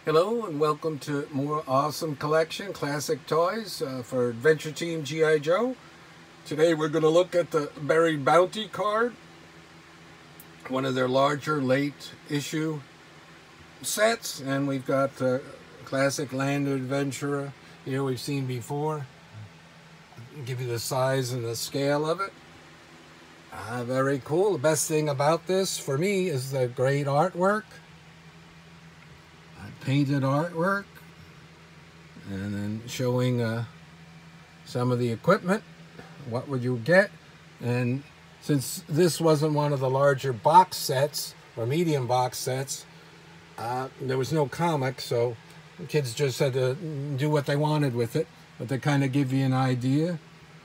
Hello and welcome to more awesome collection, classic toys for Adventure Team G.I. Joe. Today we're going to look at the Buried Bounty card, one of their larger late issue sets, and we've got the classic Land Adventurer here we've seen before. I'll give you the size and the scale of it. Very cool. The best thing about this for me is the great artwork. Painted artwork, and then showing some of the equipment. What would you get? And since this wasn't one of the larger box sets or medium box sets, there was no comic, so the kids just had to do what they wanted with it, but they kind of give you an idea.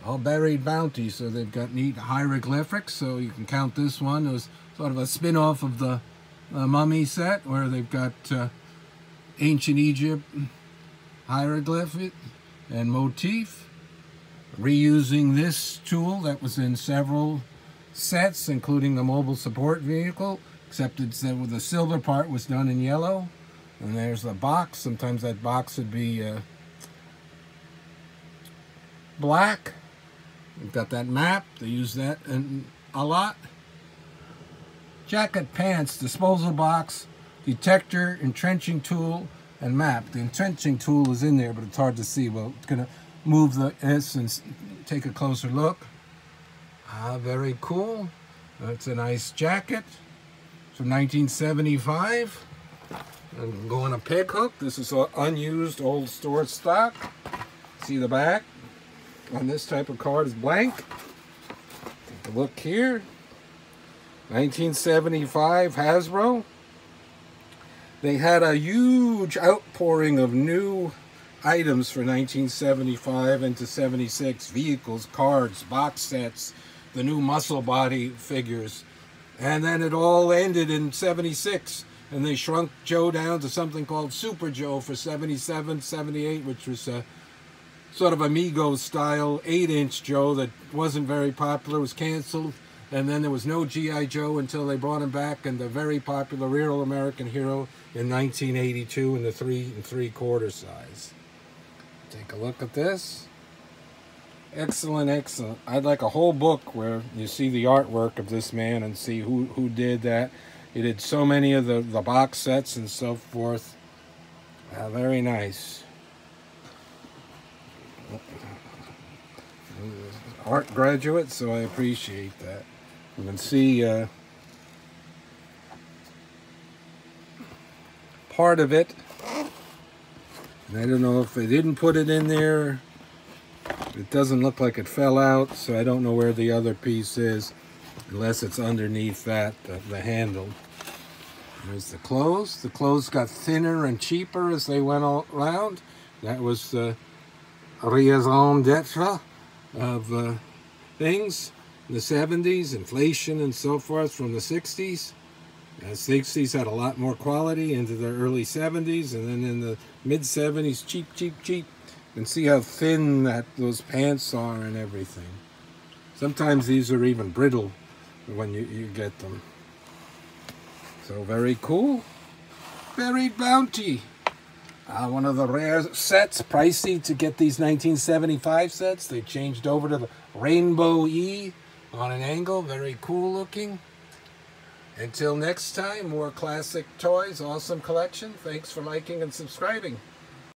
All Buried Bounty, so they've got neat hieroglyphics, so you can count this one. It was sort of a spin-off of the Mummy set, where they've got Ancient Egypt hieroglyphic and motif, reusing this tool that was in several sets, including the mobile support vehicle, except it's that with the silver part was done in yellow. And there's the box. Sometimes that box would be black. We've got that map. They use that a lot. Jacket, pants, disposal box, detector, entrenching tool, and map. The entrenching tool is in there, but it's hard to see. Well, it's going to move the S and take a closer look. Very cool. That's a nice jacket. It's from 1975. I'm going a peg hook. This is unused old store stock. See the back on this type of card is blank. Take a look here. 1975 Hasbro. They had a huge outpouring of new items for 1975 into 76. Vehicles, cards, box sets, the new muscle body figures. And then it all ended in 76. And they shrunk Joe down to something called Super Joe for 77, 78, which was a sort of Amigo style 8-inch Joe that wasn't very popular, was canceled. And then there was no G.I. Joe until they brought him back in the very popular Real American Hero in 1982 in the 3 3/4 size. Take a look at this. Excellent, excellent. I'd like a whole book where you see the artwork of this man and see who did that. He did so many of the box sets and so forth. Very nice. Art graduate, so I appreciate that. You can see part of it, and I don't know if they didn't put it in there. It doesn't look like it fell out, so I don't know where the other piece is, unless it's underneath that, the handle. There's the clothes. The clothes got thinner and cheaper as they went all around. That was the raison d'etre of things in the 70s, inflation and so forth from the 60s. The 60s had a lot more quality into the early 70s, and then in the mid 70s, cheap, cheap, cheap. And see how thin those pants are and everything. Sometimes these are even brittle when you get them. So very cool. Buried Bounty. One of the rare sets, pricey to get these 1975 sets. They changed over to the Rainbow E on an angle. Very cool looking. Until next time, more classic toys, awesome collection. Thanks for liking and subscribing.